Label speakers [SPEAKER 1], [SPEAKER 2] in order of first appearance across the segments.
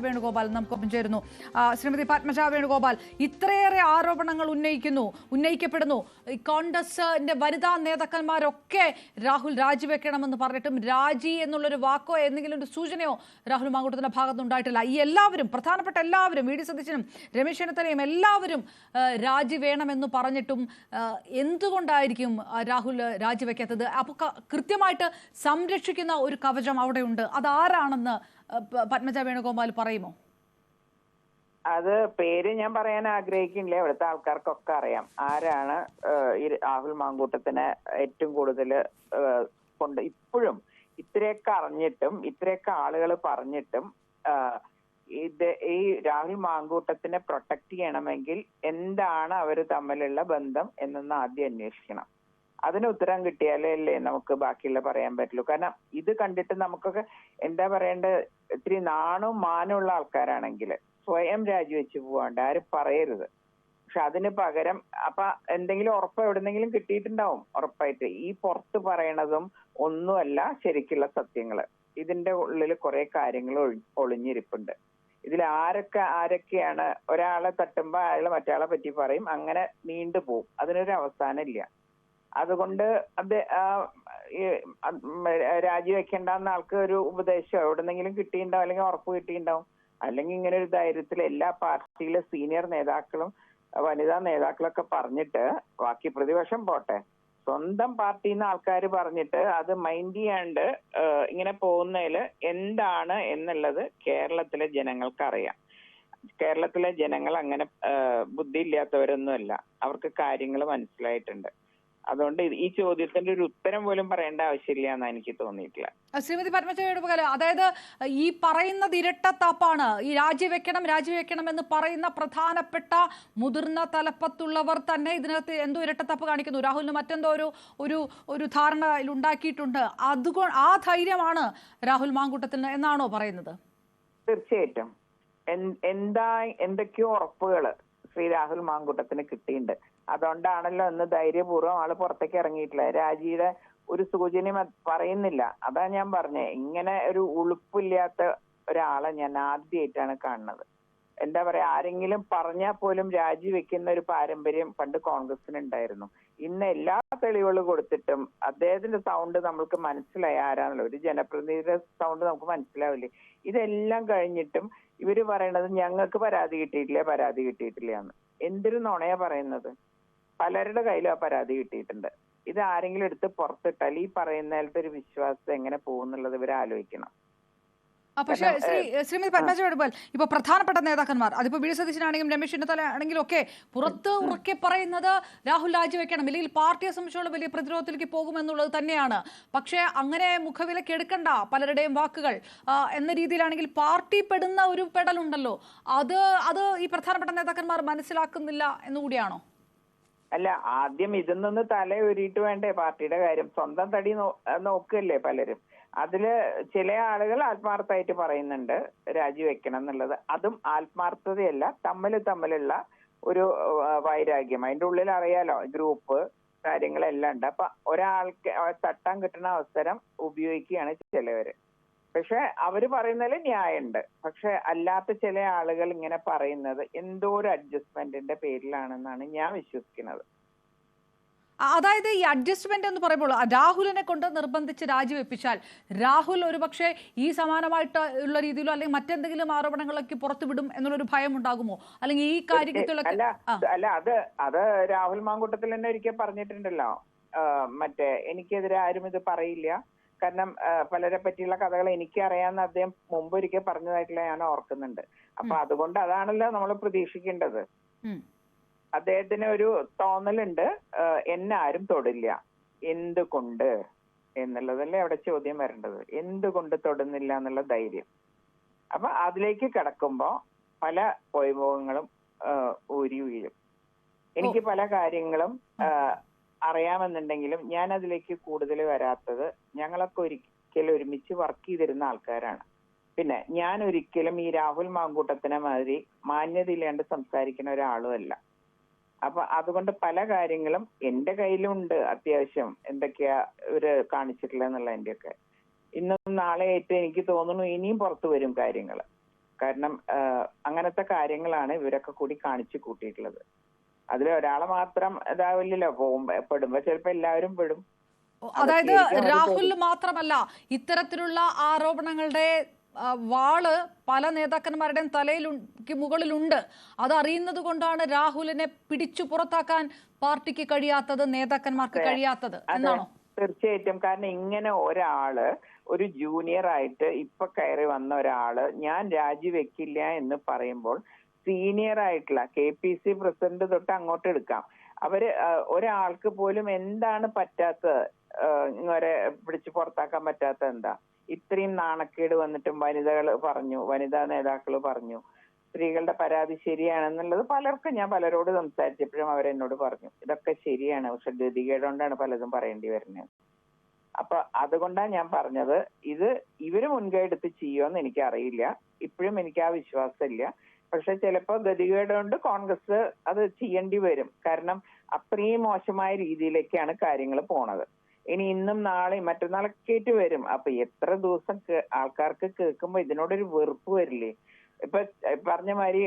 [SPEAKER 1] വേണുഗോപാൽ നമുക്കൊപ്പം ചേരുന്നു. ശ്രീമതി പത്മജ വേണുഗോപാൽ, ഇത്രയേറെ ആരോപണങ്ങൾ ഉന്നയിക്കപ്പെടുന്നു. കോൺഗ്രസിന്റെ വനിതാ നേതാക്കന്മാരൊക്കെ രാഹുൽ രാജിവെക്കണമെന്ന് പറഞ്ഞിട്ടും രാജി എന്നുള്ളൊരു വാക്കോ എന്തെങ്കിലും ഒരു സൂചനയോ രാഹുൽ മാങ്കൂട്ടത്തിന്റെ ഭാഗത്തുനിന്നുണ്ടായിട്ടില്ല. ഈ എല്ലാവരും, പ്രധാനപ്പെട്ട എല്ലാവരും, വി ഡി സതീശനും രമേശ് ചെന്നിത്തലയും എല്ലാവരും രാജി വേണമെന്ന് പറഞ്ഞിട്ടും എന്തുകൊണ്ടായിരിക്കും രാഹുൽ രാജിവെക്കാത്തത്? അപ്പോൾ കൃത്യമായിട്ട് സംരക്ഷിക്കുന്ന ഒരു കവചം അവിടെയുണ്ട്. അതാരാണെന്ന് പത്മജ വേണുഗോപാൽ പറയുമോ?
[SPEAKER 2] അത് പേര് ഞാൻ പറയാൻ ആഗ്രഹിക്കുന്നില്ല. ഇവിടുത്തെ ആൾക്കാർക്കൊക്കെ അറിയാം ആരാണ് ഈ രാഹുൽ മാങ്കൂട്ടത്തിനെ ഏറ്റവും കൂടുതൽ കൊണ്ട് ഇപ്പോഴും ഇത്രയൊക്കെ അറിഞ്ഞിട്ടും ഇത്രയൊക്കെ ആളുകൾ പറഞ്ഞിട്ടും ഈ രാഹുൽ മാങ്കൂട്ടത്തിനെ പ്രൊട്ടക്ട് ചെയ്യണമെങ്കിൽ എന്താണ് അവർ തമ്മിലുള്ള ബന്ധം എന്നൊന്ന് ആദ്യം അന്വേഷിക്കണം. അതിന് ഉത്തരം കിട്ടിയാലേ അല്ലേ നമുക്ക് ബാക്കിയുള്ള പറയാൻ പറ്റുള്ളൂ. കാരണം ഇത് കണ്ടിട്ട് നമുക്കൊക്കെ എന്താ പറയേണ്ടത്, ഇത്തിരി നാണവും മാനമുള്ള ആൾക്കാരാണെങ്കിൽ സ്വയം രാജിവെച്ച് പോവാണ്ട് ആരും പറയരുത്. പക്ഷെ അതിന് പകരം അപ്പൊ എന്തെങ്കിലും ഉറപ്പ് എവിടെന്നെങ്കിലും കിട്ടിയിട്ടുണ്ടാവും. ഉറപ്പായിട്ട് ഈ പുറത്ത് പറയണതും ഒന്നുമല്ല ശരിക്കുള്ള സത്യങ്ങള്. ഇതിന്റെ ഉള്ളിൽ കുറെ കാര്യങ്ങൾ ഒളിഞ്ഞിരിപ്പുണ്ട്. ഇതിൽ ആരൊക്കെയാണ് ഒരാളെ തട്ടുമ്പോ അയാൾ മറ്റയാളെ പറ്റി പറയും, അങ്ങനെ നീണ്ടുപോകും. അതിനൊരു അവസാനം ഇല്ല. അതുകൊണ്ട് അത് രാജിവെക്കേണ്ടെന്ന ആൾക്ക് ഒരു ഉപദേശം എവിടെന്നെങ്കിലും കിട്ടിയിട്ടുണ്ടാവും, അല്ലെങ്കിൽ ഉറപ്പ് കിട്ടിയിട്ടുണ്ടാവും. അല്ലെങ്കിൽ ഇങ്ങനെ ഒരു ധൈര്യത്തിൽ എല്ലാ പാർട്ടിയിലെ സീനിയർ നേതാക്കളും വനിതാ നേതാക്കളൊക്കെ പറഞ്ഞിട്ട് ബാക്കി പ്രതിപക്ഷം പോട്ടെ, സ്വന്തം പാർട്ടിയിൽ നിന്ന് ആൾക്കാർ പറഞ്ഞിട്ട് അത് മൈൻഡ് ചെയ്യാണ്ട് ഇങ്ങനെ പോകുന്നതിൽ എന്താണ് എന്നുള്ളത് കേരളത്തിലെ ജനങ്ങൾക്ക് അറിയാം. കേരളത്തിലെ ജനങ്ങൾ അങ്ങനെ ബുദ്ധിയില്ലാത്തവരൊന്നുമല്ല, അവർക്ക് കാര്യങ്ങൾ മനസ്സിലായിട്ടുണ്ട്. അതുകൊണ്ട് ഈ ചോദ്യത്തിന്റെ ഒരു ഉത്തരം പോലും പറയേണ്ട ആവശ്യമില്ല എന്നാണ് എനിക്ക് തോന്നിയിട്ടില്ല.
[SPEAKER 1] ശ്രീമതി പത്മജ വേണുഗോപാൽ, അതായത് ഈ പറയുന്നത് ഇരട്ടത്താപ്പാണ്. ഈ രാജിവെക്കണം എന്ന് പറയുന്ന പ്രധാനപ്പെട്ട മുതിർന്ന തലപ്പത്തുള്ളവർ തന്നെ ഇതിനകത്ത് എന്തോ ഇരട്ടത്താപ്പ് കാണിക്കുന്നു. രാഹുലിന് മറ്റെന്തോ ഒരു ധാരണ ഉണ്ടാക്കിയിട്ടുണ്ട്. അതുകൊണ്ട് ആ ധൈര്യമാണ് രാഹുൽ മാങ്കൂട്ടത്തിന് എന്നാണോ പറയുന്നത്?
[SPEAKER 2] തീർച്ചയായിട്ടും എന്തൊക്കെയോ ഉറപ്പുകൾ ശ്രീ രാഹുൽ മാങ്കൂട്ടത്തിന് കിട്ടിയിട്ടുണ്ട്. അതുകൊണ്ടാണല്ലോ ഇന്ന് ധൈര്യപൂർവ്വം ആള് പുറത്തേക്ക് ഇറങ്ങിയിട്ടില്ല. രാജിയുടെ ഒരു സൂചനയും പറയുന്നില്ല. അതാ ഞാൻ പറഞ്ഞേ, ഇങ്ങനെ ഒരു ഉളുപ്പില്ലാത്ത ഒരാളെ ഞാൻ ആദ്യമായിട്ടാണ് കാണുന്നത്. എന്താ പറയാ, ആരെങ്കിലും പറഞ്ഞാൽ പോലും രാജിവെക്കുന്ന ഒരു പാരമ്പര്യം പണ്ട് കോൺഗ്രസിന് ഉണ്ടായിരുന്നു. ഇന്ന് എല്ലാ തെളിവുകളും കൊടുത്തിട്ടും അദ്ദേഹത്തിന്റെ സൗണ്ട് നമ്മൾക്ക് മനസ്സിലായി ആരാണല്ലോ. ഒരു ജനപ്രതിനിധിയുടെ സൗണ്ട് നമുക്ക് മനസ്സിലാവില്ലേ? ഇതെല്ലാം കഴിഞ്ഞിട്ടും ഇവര് പറയണത് ഞങ്ങൾക്ക് പരാതി കിട്ടിയിട്ടില്ല എന്ന്. എന്തൊരു നുണയാ പറയുന്നത്? പലരുടെ കയ്യിലും ആ പരാതി കിട്ടിയിട്ടുണ്ട്. ഇത് ആരെങ്കിലും എടുത്ത് പുറത്തിട്ടാൽ ഈ പറയുന്നതിലത്തെ ഒരു വിശ്വാസം എങ്ങനെ പോകുന്നുള്ളത് ഇവർ ആലോചിക്കണം.
[SPEAKER 1] പക്ഷേ ശ്രീമതി പത്മജ വേണുഗോപാൽ, ഇപ്പൊ പ്രധാനപ്പെട്ട നേതാക്കന്മാർ, അതിപ്പോ വി ഡി സതീശനാണെങ്കിലും രമേശ് ചെന്നിത്തല ആണെങ്കിലും ഒക്കെ പുറത്ത് ഉറക്കെ പറയുന്നത് രാഹുൽ രാജിവെക്കണം, അല്ലെങ്കിൽ പാർട്ടിയെ സംബന്ധിച്ചുള്ള വലിയ പ്രതിരോധത്തിലേക്ക് പോകുമെന്നുള്ളത് തന്നെയാണ്. പക്ഷേ അങ്ങനെ മുഖവിലക്ക് എടുക്കണ്ട പലരുടെയും വാക്കുകൾ എന്ന രീതിയിലാണെങ്കിൽ പാർട്ടി പെടുന്ന ഒരു പെടലുണ്ടല്ലോ, അത് ഈ പ്രധാനപ്പെട്ട നേതാക്കന്മാർ മനസ്സിലാക്കുന്നില്ല എന്നുകൂടിയാണോ?
[SPEAKER 2] അല്ല, ആദ്യം ഇതിൽ നിന്ന് തല ഉരിയിട്ട് വേണ്ടേ പാർട്ടിയുടെ കാര്യം? സ്വന്തം തടി നോക്കുകയല്ലേ പലരും. അതില് ചില ആളുകൾ ആത്മാർത്ഥമായിട്ട് പറയുന്നുണ്ട് രാജിവെക്കണം എന്നുള്ളത്. അതും ആത്മാർത്ഥതയല്ല, തമ്മിലുള്ള ഒരു വൈരാഗ്യം. അതിന്റെ ഉള്ളിൽ അറിയാലോ, ഗ്രൂപ്പ് കാര്യങ്ങളെല്ലാം ഉണ്ട്. അപ്പൊ ഒരാൾക്ക് തട്ടാൻ കിട്ടുന്ന അവസരം ഉപയോഗിക്കുകയാണ് ചിലവര്. പക്ഷെ അവര് പറയുന്നതിൽ ന്യായമുണ്ട്. പക്ഷെ അല്ലാത്ത ചില ആളുകൾ ഇങ്ങനെ പറയുന്നത് എന്തോ ഒരു അഡ്ജസ്റ്റ്മെന്റിന്റെ പേരിലാണെന്നാണ് ഞാൻ വിശ്വസിക്കുന്നത്.
[SPEAKER 1] അതായത് ഈ അഡ്ജസ്റ്റ്മെന്റ് എന്ന് പറയുമ്പോൾ രാഹുലിനെ കൊണ്ട് നിർബന്ധിച്ച് രാജിവെപ്പിച്ചാൽ രാഹുൽ ഒരുപക്ഷെ ഈ സമാനമായിട്ട് ഉള്ള രീതിയിലോ അല്ലെങ്കിൽ മറ്റെന്തെങ്കിലും ആരോപണങ്ങളൊക്കെ പുറത്തു വിടും എന്നുള്ളൊരു ഭയം ഉണ്ടാകുമോ? അല്ലെങ്കിൽ ഈ കാര്യത്തിലൊക്കെ
[SPEAKER 2] അല്ല, അത് രാഹുൽ മാങ്കൂട്ടത്തിൽ തന്നെ ഒരിക്കൽ പറഞ്ഞിട്ടുണ്ടല്ലോ, മറ്റേ എനിക്കെതിരെ ആരും ഇത് പറയില്ല, കാരണം പലരെ പറ്റിയുള്ള കഥകൾ എനിക്ക് അറിയാമെന്ന് അദ്ദേഹം മുമ്പ് ഒരിക്കൽ പറഞ്ഞതായിട്ടുള്ള ഞാൻ ഓർക്കുന്നുണ്ട്. അപ്പൊ അതുകൊണ്ട് അതാണല്ലോ നമ്മൾ പ്രതീക്ഷിക്കേണ്ടത്. അദ്ദേഹത്തിന് ഒരു തോന്നലുണ്ട്, എന്നെ ആരും തൊടില്ല. എന്തുകൊണ്ട് എന്നുള്ളതല്ലേ അവിടെ ചോദ്യം വരേണ്ടത്. എന്തുകൊണ്ട് തൊടുന്നില്ല എന്നുള്ള ധൈര്യം. അപ്പൊ അതിലേക്ക് കിടക്കുമ്പോ പല വൈഭവങ്ങളും ഊരി വീഴും. എനിക്ക് പല കാര്യങ്ങളും അറിയാമെന്നുണ്ടെങ്കിലും ഞാൻ അതിലേക്ക് കൂടുതൽ വരാത്തത്, ഞങ്ങളൊക്കെ ഒരിക്കലും ഒരുമിച്ച് വർക്ക് ചെയ്തിരുന്ന ആൾക്കാരാണ്. പിന്നെ ഞാൻ ഒരിക്കലും ഈ രാഹുൽ മാങ്കൂട്ടത്തിനെ മാതിരി മാന്യതയില്ലാണ്ട് സംസാരിക്കുന്ന ഒരാളും അല്ല. അപ്പൊ അതുകൊണ്ട് പല കാര്യങ്ങളും എന്റെ കയ്യിലുണ്ട്. അത്യാവശ്യം എന്തൊക്കെയാ ഇവര് കാണിച്ചിട്ടില്ല എന്നുള്ളതിന്റെയൊക്കെ ഇന്നും നാളെ ആയിട്ട് എനിക്ക് തോന്നുന്നു ഇനിയും പുറത്തു വരും കാര്യങ്ങൾ. കാരണം അങ്ങനത്തെ കാര്യങ്ങളാണ് ഇവരൊക്കെ കൂടി കാണിച്ചു കൂട്ടിയിട്ടുള്ളത്. അതിൽ ഒരാളെ മാത്രം ഇതാവില്ലല്ലോ, പെടുമ്പോ ചിലപ്പോ എല്ലാവരും പെടും.
[SPEAKER 1] അതായത് രാഹുൽ മാത്രമല്ല, ഇത്തരത്തിലുള്ള ആരോപണങ്ങളുടെ വാള് പല നേതാക്കന്മാരുടെയും മുകളിലുണ്ട്. അത് അറിയുന്നത് കൊണ്ടാണ് രാഹുലിനെ പിടിച്ചു പുറത്താക്കാൻ പാർട്ടിക്ക് കഴിയാത്തത്, നേതാക്കന്മാർക്ക് കഴിയാത്തത് എന്നാണോ?
[SPEAKER 2] തീർച്ചയായിട്ടും. കാരണം ഇങ്ങനെ ഒരാള്, ഒരു ജൂനിയർ ആയിട്ട് ഇപ്പൊ കയറി വന്ന ഒരാള് ഞാൻ രാജിവെക്കില്ല എന്ന് പറയുമ്പോൾ സീനിയർ ആയിട്ടുള്ള KPC പ്രസിഡന്റ് തൊട്ട് അങ്ങോട്ട് എടുക്കാം, അവര് ഒരാൾക്ക് പോലും എന്താണ് പറ്റാത്തത്, ഇവരെ പിടിച്ചു പുറത്താക്കാൻ പറ്റാത്തത് എന്താ? ഇത്രയും നാണക്കേട് വന്നിട്ടും വനിതകൾ പറഞ്ഞു, വനിതാ നേതാക്കൾ പറഞ്ഞു സ്ത്രീകളുടെ പരാതി ശരിയാണെന്നുള്ളത് പലർക്കും, ഞാൻ പലരോട് സംസാരിച്ചപ്പോഴും അവരെന്നോട് പറഞ്ഞു ഇതൊക്കെ ശരിയാണ്, പക്ഷെ ഗതികേട് കൊണ്ടാണ് പലതും പറയേണ്ടി വരുന്നത്. അപ്പൊ അതുകൊണ്ടാണ് ഞാൻ പറഞ്ഞത്, ഇത് ഇവര് മുൻകൈ എടുത്ത് ചെയ്യുമെന്ന് എനിക്കറിയില്ല, ഇപ്പോഴും എനിക്ക് ആ വിശ്വാസമില്ല. പക്ഷെ ചിലപ്പോ ഗതികേട് കൊണ്ട് കോൺഗ്രസ് അത് ചെയ്യേണ്ടി വരും. കാരണം അത്രയും മോശമായ രീതിയിലേക്കാണ് കാര്യങ്ങൾ പോണത്. ഇനി ഇന്നും നാളെയും മറ്റന്നാളൊക്കെ ആയിട്ട് വരും. അപ്പൊ എത്ര ദിവസം ആൾക്കാർക്ക് കേൾക്കുമ്പോ ഇതിനോടൊരു വെറുപ്പ് വരില്ലേ? ഇപ്പൊ പറഞ്ഞ മാതിരി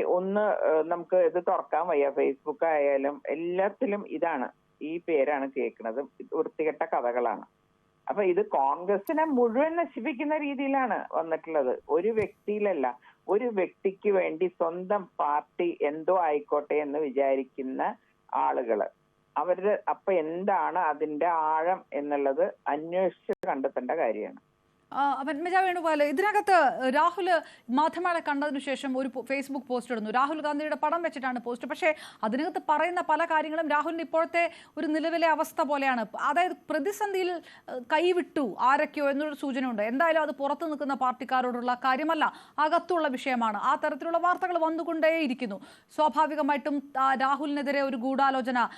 [SPEAKER 2] നമുക്ക് ഇത് തുറക്കാൻ വയ്യ, ഫേസ്ബുക്ക് ആയാലും എല്ലാത്തിലും ഇതാണ്, ഈ പേരാണ് കേൾക്കുന്നത്, വൃത്തികെട്ട കഥകളാണ്. അപ്പൊ ഇത് കോൺഗ്രസിനെ മുഴുവൻ നശിപ്പിക്കുന്ന രീതിയിലാണ് വന്നിട്ടുള്ളത്. ഒരു വ്യക്തിയിലല്ല, ഒരു വ്യക്തിക്ക് വേണ്ടി സ്വന്തം പാർട്ടി എന്തോ ആയിക്കോട്ടെ എന്ന് വിചാരിക്കുന്ന ആളുകള്, അവര് അപ്പൊ എന്താണ് അതിന്റെ ആഴം എന്നുള്ളത് അന്വേഷിച്ച് കണ്ടെത്തേണ്ട കാര്യമാണ്.
[SPEAKER 1] പത്മജ വേണുഗോപാൽ, ഇതിനകത്ത് രാഹുൽ മാധ്യമങ്ങളെ കണ്ടതിനു ശേഷം ഒരു ഫേസ്ബുക്ക് പോസ്റ്റ് ഇടുന്നു. രാഹുൽ ഗാന്ധിയുടെ പടം വെച്ചിട്ടാണ് പോസ്റ്റ്. പക്ഷേ അതിനകത്ത് പറയുന്ന പല കാര്യങ്ങളും രാഹുലിന്റെ ഇപ്പോഴത്തെ ഒരു നിലവിലെ അവസ്ഥ പോലെയാണ്. അതായത് പ്രതിസന്ധിയിൽ കൈവിട്ടു ആരൊക്കെയോ എന്നൊരു സൂചനയുണ്ട്. എന്തായാലും അത് പുറത്തു നിൽക്കുന്ന പാർട്ടിക്കാരോടുള്ള കാര്യമല്ല, അകത്തുള്ള വിഷയമാണ്. ആ തരത്തിലുള്ള വാർത്തകൾ വന്നുകൊണ്ടേയിരിക്കുന്നു. സ്വാഭാവികമായിട്ടും രാഹുലിനെതിരെ ഒരു ഗൂഢാലോചന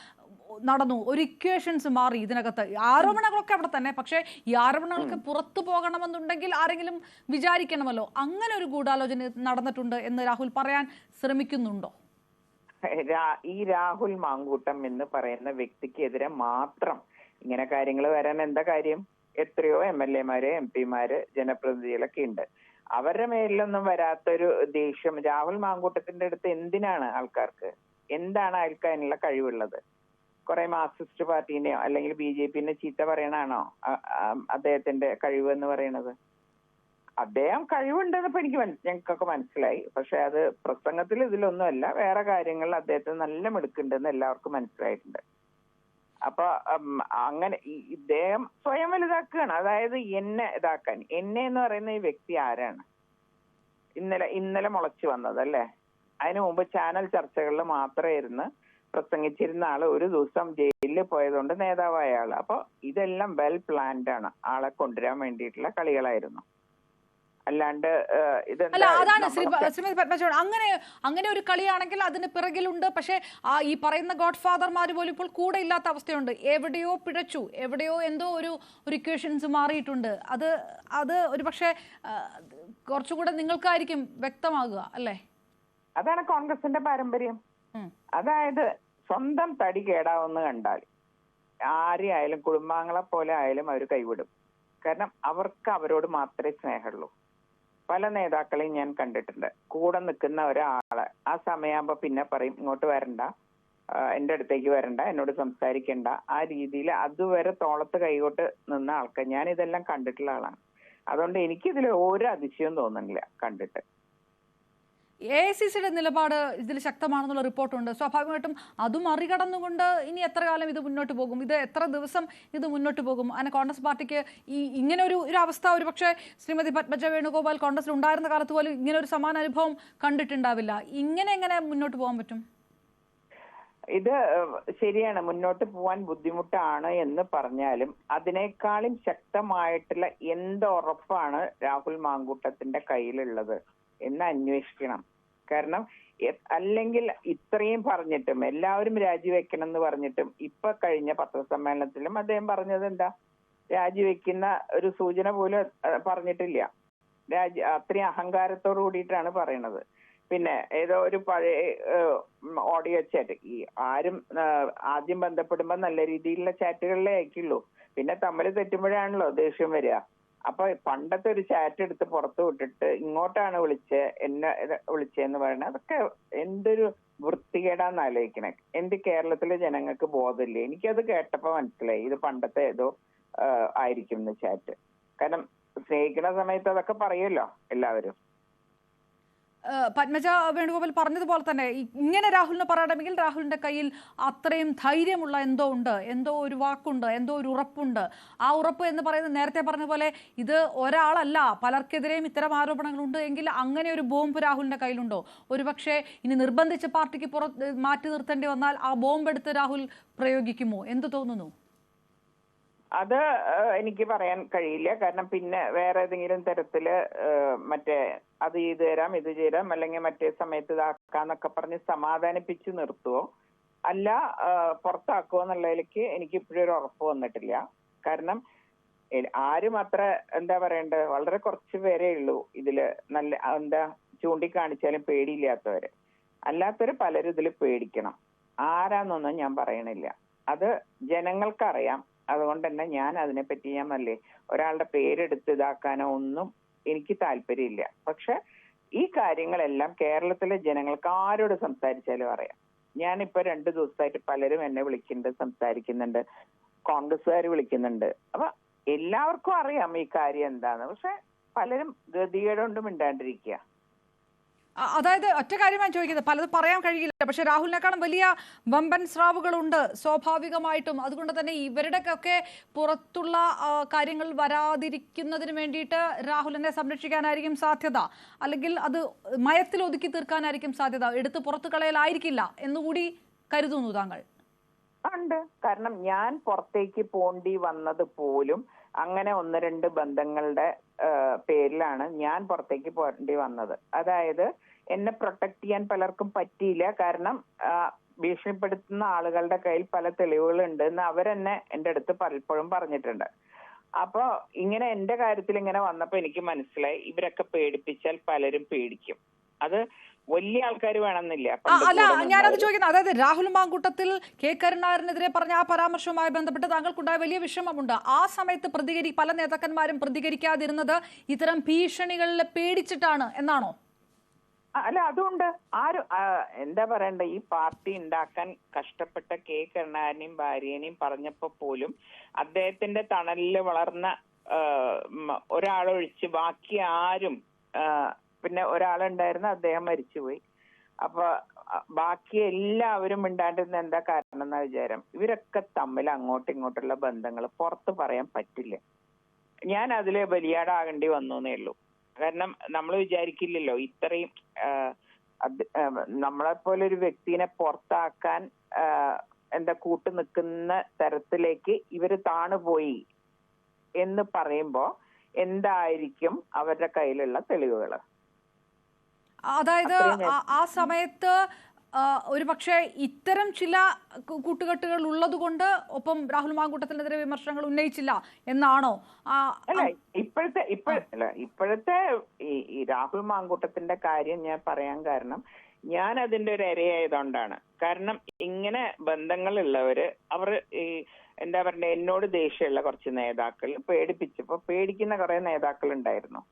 [SPEAKER 1] നടന്നു, ഒരു ഇക്വേഷൻസ് മാറി. ഇതിനകത്ത് ആരോപണങ്ങളൊക്കെ അവിടെ തന്നെ, പക്ഷേ ഈ ആരോപണങ്ങൾക്ക് പുറത്തു പോകണമെന്നുണ്ടെങ്കിൽ ആരെങ്കിലും വിചാരിക്കണമല്ലോ. അങ്ങനെ ഒരു ഗൂഢാലോചന നടന്നിട്ടുണ്ട് എന്ന് രാഹുൽ പറയാൻ ശ്രമിക്കുന്നുണ്ടോ?
[SPEAKER 2] ഈ രാഹുൽ മാങ്കൂട്ടം എന്ന് പറയുന്ന വ്യക്തിക്കെതിരെ മാത്രം ഇങ്ങനെ കാര്യങ്ങൾ വരാൻ എന്താ കാര്യം? എത്രയോ MLA-മാര്, MP-മാര്, ജനപ്രതിനിധികളൊക്കെ ഉണ്ട്. അവരുടെ മേലിലൊന്നും വരാത്തൊരു ദേഷ്യം രാഹുൽ മാങ്കൂട്ടത്തിന്റെ അടുത്ത് എന്തിനാണ് ആൾക്കാർക്ക്? എന്താണ് അയാൾക്ക് അതിനുള്ള കഴിവുള്ളത്? കുറെ മാർക്സിസ്റ്റ് പാർട്ടീനെയോ അല്ലെങ്കിൽ BJP-നെ ചീത്ത പറയണാണോ അദ്ദേഹത്തിന്റെ കഴിവ് എന്ന് പറയുന്നത്? അദ്ദേഹം കഴിവുണ്ടെന്ന് ഇപ്പൊ ഞങ്ങൾക്കൊക്കെ മനസ്സിലായി. പക്ഷെ അത് പ്രസംഗത്തിൽ ഇതിലൊന്നുമല്ല, വേറെ കാര്യങ്ങളിൽ അദ്ദേഹത്തിന് നല്ല മിടുക്കുണ്ടെന്ന് എല്ലാവർക്കും മനസ്സിലായിട്ടുണ്ട്. അപ്പൊ അങ്ങനെ ഇദ്ദേഹം സ്വയം വലുതാക്കുകയാണ്. അതായത് എന്നെ ഇതാക്കാൻ. എന്നെ എന്ന് പറയുന്ന ഈ വ്യക്തി ആരാണ്? ഇന്നലെ മുളച്ചു വന്നതല്ലേ? അതിനു മുമ്പ് ചാനൽ ചർച്ചകളിൽ മാത്രമായിരുന്നു പ്രസംഗിച്ചിരുന്ന ആള് ഒരു ദിവസം ജയിലിൽ പോയതുകൊണ്ട് നേതാവായ ആള്. അപ്പൊ ഇതെല്ലാം വെൽ പ്ലാൻഡ് ആണ്, ആളെ കൊണ്ടുവരാൻ വേണ്ടിയിട്ടുള്ള കളികളായിരുന്നു. അല്ലാണ്ട്
[SPEAKER 1] അതാണ് ശ്രീമതി പത്മജ, അങ്ങനെ ഒരു കളിയാണെങ്കിൽ അതിന് പിറകിലുണ്ട്. പക്ഷേ ഈ പറയുന്ന ഗോഡ് ഫാദർമാർ പോലും ഇപ്പോൾ കൂടെ ഇല്ലാത്ത അവസ്ഥയുണ്ട്. എവിടെയോ പിഴച്ചു, എവിടെയോ എന്തോ ഒരു ഇക്വേഷൻസ് മാറിയിട്ടുണ്ട്. അത് ഒരു പക്ഷേ കുറച്ചുകൂടെ നിങ്ങൾക്കായിരിക്കും വ്യക്തമാകുക അല്ലേ?
[SPEAKER 2] അതാണ് കോൺഗ്രസിന്റെ പാരമ്പര്യം. അതായത് സ്വന്തം തടി കേടാവെന്ന് കണ്ടാൽ ആരെയായാലും, കുടുംബാംഗങ്ങളെ പോലെ ആയാലും അവർ കൈവിടും. കാരണം അവർക്ക് അവരോട് മാത്രമേ സ്നേഹമുള്ളൂ. പല നേതാക്കളെയും ഞാൻ കണ്ടിട്ടുണ്ട്, കൂടെ നിൽക്കുന്ന ഒരാളെ ആ സമയമാകുമ്പോ പിന്നെ പറയും ഇങ്ങോട്ട് വരണ്ട, എന്റെ അടുത്തേക്ക് വരണ്ട, എന്നോട് സംസാരിക്കണ്ട, ആ രീതിയിൽ അതുവരെ തോളത്ത് കൈകോട്ട് നിന്ന ആൾക്കാർ ഞാൻ ഇതെല്ലാം കണ്ടിട്ടുള്ള ആളാണ്. അതുകൊണ്ട് എനിക്കിതിൽ ഒരു അതിശയവും തോന്നുന്നില്ല കണ്ടിട്ട്.
[SPEAKER 1] AICCയുടെ നിലപാട് ഇതിൽ ശക്തമാണെന്നുള്ള റിപ്പോർട്ടുണ്ട്. സ്വാഭാവികമായിട്ടും അതും മറികടന്നുകൊണ്ട് ഇനി എത്ര കാലം ഇത് മുന്നോട്ട് പോകും, ഇത് എത്ര ദിവസം ഇത് മുന്നോട്ട് പോകും? അങ്ങനെ കോൺഗ്രസ് പാർട്ടിക്ക് ഇങ്ങനെ ഒരു അവസ്ഥ ഒരു പക്ഷേ ശ്രീമതി പത്മജ വേണുഗോപാൽ കോൺഗ്രസിൽ ഉണ്ടായിരുന്ന കാലത്ത് പോലും ഇങ്ങനെ ഒരു സമാന അനുഭവം കണ്ടിട്ടുണ്ടാവില്ല. എങ്ങനെ മുന്നോട്ട് പോകാൻ പറ്റും?
[SPEAKER 2] ഇത് ശരിയാണ്, മുന്നോട്ട് പോവാൻ ബുദ്ധിമുട്ടാണ് എന്ന് പറഞ്ഞാലും അതിനേക്കാളും ശക്തമായിട്ടുള്ള എന്തുറപ്പാണ് രാഹുൽ മാങ്കൂട്ടത്തിന്റെ കയ്യിലുള്ളത് എന്ന് അന്വേഷിക്കണം. കാരണം അല്ലെങ്കിൽ ഇത്രയും പറഞ്ഞിട്ടും എല്ലാവരും രാജിവെക്കണം എന്ന് പറഞ്ഞിട്ടും ഇപ്പൊ കഴിഞ്ഞ പത്രസമ്മേളനത്തിലും അദ്ദേഹം പറഞ്ഞത് എന്താ? രാജിവെക്കുന്ന ഒരു സൂചന പോലും പറഞ്ഞിട്ടില്ല. അത്രയും അഹങ്കാരത്തോടു കൂടിയിട്ടാണ് പറയണത്. പിന്നെ ഏതോ ഒരു പഴയ ഓഡിയോ ചാറ്റ്, ഈ ആരും ആദ്യം ബന്ധപ്പെടുമ്പോ നല്ല രീതിയിലുള്ള ചാറ്റുകളിലേ അയക്കുള്ളൂ, പിന്നെ തമ്മിൽ തെറ്റുമ്പോഴാണല്ലോ ദേഷ്യം വരിക. അപ്പൊ പണ്ടത്തെ ഒരു ചാറ്റ് എടുത്ത് പുറത്തു വിട്ടിട്ട് ഇങ്ങോട്ടാണ് എന്നെ വിളിച്ചതെന്ന് പറയുന്നത് അതൊക്കെ എന്തൊരു വൃത്തികേടാന്ന് ആലോചിക്കണേ. എന്ത് കേരളത്തിലെ ജനങ്ങൾക്ക് ബോധമില്ലേ? എനിക്കത് കേട്ടപ്പോ മനസ്സിലായി ഇത് പണ്ടത്തെ ഏതോ ആയിരിക്കും ചാറ്റ്. കാരണം സ്നേഹിക്കുന്ന സമയത്ത് അതൊക്കെ പറയുമല്ലോ എല്ലാവരും.
[SPEAKER 1] പത്മജ വേണുഗോപാൽ പറഞ്ഞതുപോലെ തന്നെ ഇങ്ങനെ രാഹുലിന് പറയണമെങ്കിൽ രാഹുലിന്റെ കയ്യിൽ അത്രയും ധൈര്യമുള്ള എന്തോ ഉണ്ട്, എന്തോ ഒരു വാക്കുണ്ട്, എന്തോ ഒരു ഉറപ്പുണ്ട്. ആ ഉറപ്പ് എന്ന് പറയുന്നത് നേരത്തെ പറഞ്ഞ പോലെ ഇത് ഒരാളല്ല, പലർക്കെതിരെയും ഇത്തരം ആരോപണങ്ങളുണ്ട് എങ്കിൽ അങ്ങനെ ഒരു ബോംബ് രാഹുലിന്റെ കയ്യിലുണ്ടോ? ഒരുപക്ഷെ ഇനി നിർബന്ധിച്ച് പാർട്ടിക്ക് മാറ്റി നിർത്തേണ്ടി വന്നാൽ ആ ബോംബ് എടുത്ത് രാഹുൽ പ്രയോഗിക്കുമോ? എന്ത് തോന്നുന്നു?
[SPEAKER 2] അത് എനിക്ക് പറയാൻ കഴിയില്ല. കാരണം പിന്നെ വേറെ ഏതെങ്കിലും തരത്തില് മറ്റേ അത് ചെയ്തു തരാം, ഇത് ചെയ്താം, അല്ലെങ്കിൽ മറ്റേ സമയത്ത് ഇതാക്കാന്നൊക്കെ പറഞ്ഞ് സമാധാനിപ്പിച്ച് നിർത്തുവോ അല്ല പുറത്താക്കുവോ എന്നുള്ളതിലേക്ക് എനിക്ക് ഇപ്പോഴും ഒരു ഉറപ്പ് വന്നിട്ടില്ല. കാരണം ആരും അത്ര എന്താ പറയണ്ടത്, വളരെ കുറച്ച് പേരേ ഉള്ളൂ ഇതില് നല്ല ചൂണ്ടിക്കാണിച്ചാലും പേടിയില്ലാത്തവര്. അല്ലാത്തവര് പലരും ഇതിൽ പേടിക്കണം. ആരാന്നൊന്നും ഞാൻ പറയണില്ല, അത് ജനങ്ങൾക്കറിയാം. അതുകൊണ്ട് തന്നെ ഞാൻ അതിനെപ്പറ്റി ഒരാളുടെ പേരെടുത്ത് ഇതാക്കാനോ ഒന്നും എനിക്ക് താല്പര്യമില്ല. പക്ഷെ ഈ കാര്യങ്ങളെല്ലാം കേരളത്തിലെ ജനങ്ങൾക്ക് ആരോട് സംസാരിച്ചാലും അറിയാം. ഞാനിപ്പോ 2 ദിവസമായിട്ട് പലരും എന്നെ വിളിക്കുന്നുണ്ട്, സംസാരിക്കുന്നുണ്ട്, കോൺഗ്രസ്സുകാർ വിളിക്കുന്നുണ്ട്. അപ്പൊ എല്ലാവർക്കും അറിയാം ഈ കാര്യം എന്താന്ന്. പക്ഷെ പലരും ഗതികേടുകൊണ്ട് മിണ്ടാണ്ടിരിക്കുക.
[SPEAKER 1] അതായത് ഒറ്റ കാര്യമായി ചോദിക്കുന്നത്, പലതും പറയാൻ കഴിയില്ല, പക്ഷെ രാഹുലിനെക്കാളും വലിയ വമ്പൻ സ്രാവുകളുണ്ട് സ്വാഭാവികമായിട്ടും. അതുകൊണ്ട് തന്നെ ഇവരുടെയൊക്കെ പുറത്തുള്ള കാര്യങ്ങൾ വരാതിരിക്കുന്നതിന് വേണ്ടിയിട്ട് രാഹുലിനെ സംരക്ഷിക്കാനായിരിക്കും സാധ്യത, അല്ലെങ്കിൽ അത് മയത്തിൽ ഒതുക്കി തീർക്കാനായിരിക്കും സാധ്യത, എടുത്ത് പുറത്തു കളയലായിരിക്കില്ല എന്നുകൂടി കരുതുന്നു താങ്കൾ?
[SPEAKER 2] ഉണ്ട്. കാരണം ഞാൻ പുറത്തേക്ക് പോണ്ടി വന്നത് പോലും അങ്ങനെ 1-2 ബന്ധങ്ങളുടെ പേരിലാണ് ഞാൻ പുറത്തേക്ക് പോകേണ്ടി വന്നത്. അതായത് എന്നെ പ്രൊട്ടക്ട് ചെയ്യാൻ പലർക്കും പറ്റിയില്ല. കാരണം ഭീഷണിപ്പെടുത്തുന്ന ആളുകളുടെ കയ്യിൽ പല തെളിവുകളുണ്ട് എന്ന് അവരെന്നെ എൻ്റെ അടുത്ത് പലപ്പോഴും പറഞ്ഞിട്ടുണ്ട്. അപ്പൊ ഇങ്ങനെ എന്റെ കാര്യത്തിൽ ഇങ്ങനെ വന്നപ്പോ എനിക്ക് മനസ്സിലായി ഇവരൊക്കെ പേടിപ്പിച്ചാൽ പലരും പേടിക്കും. അത് വലിയ ആൾക്കാർ വേണമെന്നില്ല.
[SPEAKER 1] അല്ല, ഞാനത് ചോദിക്കുന്നത്, അതായത് രാഹുൽ മാങ്കൂട്ടത്തിൽ കെ കരുണാകരനെതിരെ പറഞ്ഞ ആ പരാമർശവുമായി ബന്ധപ്പെട്ട് താങ്കൾക്കുണ്ടായ വലിയ വിഷമമുണ്ട്. ആ സമയത്ത് പല നേതാക്കന്മാരും പ്രതികരിക്കാതിരുന്നത് ഇത്തരം ഭീഷണികളിൽ പേടിച്ചിട്ടാണ് എന്നാണോ?
[SPEAKER 2] അല്ല, അതുകൊണ്ട് ആരും എന്താ പറയണ്ട, ഈ പാർട്ടി ഉണ്ടാക്കാൻ കഷ്ടപ്പെട്ട കെ കരുണാകരനെയും ഭാര്യനെയും പറഞ്ഞപ്പോ പോലും അദ്ദേഹത്തിന്റെ തണലില് വളർന്ന ഒരാളൊഴിച്ച് ബാക്കി ആരും, പിന്നെ ഒരാളുണ്ടായിരുന്നു, അദ്ദേഹം മരിച്ചുപോയി. അപ്പൊ ബാക്കി എല്ലാവരും മിണ്ടാണ്ടിരുന്ന എന്താ കാരണം എന്ന വിചാരം, ഇവരൊക്കെ തമ്മിൽ അങ്ങോട്ടും ഇങ്ങോട്ടുള്ള ബന്ധങ്ങൾ പുറത്ത് പറയാൻ പറ്റില്ല. ഞാൻ അതില് ബലിയാടാകേണ്ടി വന്നേ ഉള്ളൂ. കാരണം നമ്മൾ വിചാരിക്കില്ലല്ലോ ഇത്രയും നമ്മളെപ്പോലെ ഒരു വ്യക്തിനെ പുറത്താക്കാൻ കൂട്ടു നിൽക്കുന്ന തരത്തിലേക്ക് ഇവര് താണുപോയി എന്ന് പറയുമ്പോ എന്തായിരിക്കും അവരുടെ കയ്യിലുള്ള തെളിവുകള്?
[SPEAKER 1] അതായത് ആ സമയത്ത് ഒരു പക്ഷേ ഇത്തരം ചില കൂട്ടുകെട്ടുകൾ ഉള്ളത് കൊണ്ട് ഒപ്പം രാഹുൽ മാങ്കൂട്ടത്തിനെതിരെ വിമർശനങ്ങൾ ഉന്നയിച്ചില്ല എന്നാണോ?
[SPEAKER 2] അല്ല, ഇപ്പോഴത്തെ ഈ രാഹുൽ മാങ്കൂട്ടത്തിന്റെ കാര്യം ഞാൻ പറയാൻ കാരണം ഞാൻ അതിന്റെ ഒരു ഇരയായതുകൊണ്ടാണ്. കാരണം ഇങ്ങനെ ബന്ധങ്ങളുള്ളവര് അവർ ഈ എന്താ പറയണ്ടേ, എന്നോട് ദേഷ്യമുള്ള കുറച്ച് നേതാക്കൾ പേടിപ്പിച്ചപ്പോ പേടിക്കുന്ന കുറെ നേതാക്കൾ ഉണ്ടായിരുന്നു.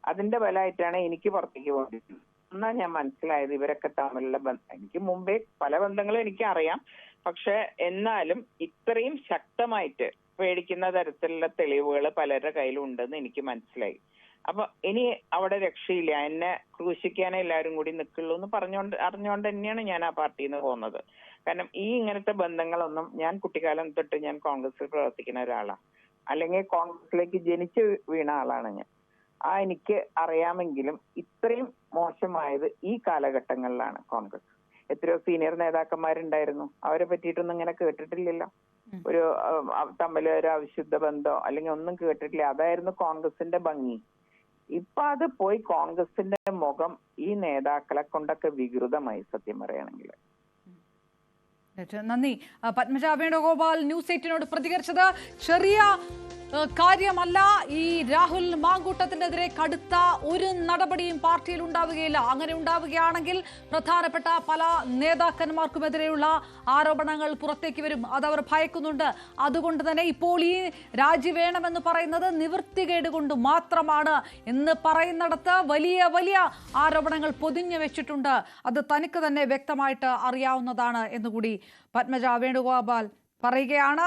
[SPEAKER 2] അതിന്റെ ഫലമായിട്ടാണ് എനിക്ക് പുറത്തേക്ക് പോകേണ്ടത്. എന്നാ ഞാൻ മനസ്സിലായത് ഇവരൊക്കെ തമ്മിലുള്ള ബന്ധം. എനിക്ക് മുമ്പേ പല ബന്ധങ്ങളും എനിക്ക് അറിയാം, പക്ഷെ എന്നാലും ഇത്രയും ശക്തമായിട്ട് പേടിക്കുന്ന തരത്തിലുള്ള തെളിവുകൾ പലരുടെ കയ്യിലും ഉണ്ടെന്ന് എനിക്ക് മനസ്സിലായി. അപ്പൊ ഇനി അവിടെ രക്ഷയില്ല, എന്നെ ക്രൂശിക്കാനേ എല്ലാവരും കൂടി നിൽക്കുള്ളൂ എന്ന് അറിഞ്ഞുകൊണ്ട് തന്നെയാണ് ഞാൻ ആ പാർട്ടിയിൽ നിന്ന് പോകുന്നത്. കാരണം ഈ ഇങ്ങനത്തെ ബന്ധങ്ങളൊന്നും, ഞാൻ കുട്ടിക്കാലം തൊട്ട് ഞാൻ കോൺഗ്രസിൽ പ്രവർത്തിക്കുന്ന ഒരാളാണ്, അല്ലെങ്കിൽ കോൺഗ്രസിലേക്ക് ജനിച്ചു വീണ ആളാണ് ഞാൻ. എനിക്ക് അറിയാമെങ്കിലും ഇത്രയും മോശമായത് ഈ കാലഘട്ടങ്ങളിലാണ് കോൺഗ്രസ്. എത്രയോ സീനിയർ നേതാക്കന്മാരുണ്ടായിരുന്നു, അവരെ പറ്റിയിട്ടൊന്നും ഇങ്ങനെ കേട്ടിട്ടില്ലല്ലോ. ഒരു തമ്മിൽ ഒരു അവിശുദ്ധ ബന്ധോ അല്ലെങ്കിൽ ഒന്നും കേട്ടിട്ടില്ല. അതായിരുന്നു കോൺഗ്രസിന്റെ ഭംഗി. ഇപ്പൊ അത് പോയി കോൺഗ്രസിന്റെ മുഖം ഈ നേതാക്കളെ കൊണ്ടൊക്കെ വികൃതമായി, സത്യം പറയുകയാണെങ്കിൽ.
[SPEAKER 1] നന്ദി. പത്മജ വേണുഗോപാൽ ന്യൂസ് 8നോട് പ്രതികരിച്ചത്. ചെറിയ കാര്യമല്ല. ഈ രാഹുൽ മാങ്കൂട്ടത്തിനെതിരെ കടുത്ത ഒരു നടപടിയും പാർട്ടിയിൽ ഉണ്ടാവുകയില്ല. അങ്ങനെ ഉണ്ടാവുകയാണെങ്കിൽ പ്രധാനപ്പെട്ട പല നേതാക്കന്മാർക്കുമെതിരെയുള്ള ആരോപണങ്ങൾ പുറത്തേക്ക് വരും. അതവർ ഭയക്കുന്നുണ്ട്. അതുകൊണ്ട് തന്നെ ഇപ്പോൾ ഈ രാജി വേണമെന്ന് പറയുന്നത് നിവൃത്തികേട് കൊണ്ട് മാത്രമാണ് എന്ന് പറയുന്നിടത്ത് വലിയ വലിയ ആരോപണങ്ങൾ പൊതിഞ്ഞു വെച്ചിട്ടുണ്ട്. അത് തനിക്ക് തന്നെ വ്യക്തമായിട്ട് അറിയാവുന്നതാണ് എന്നുകൂടി പത്മജ വേണുഗോപാൽ പറയുകയാണ്.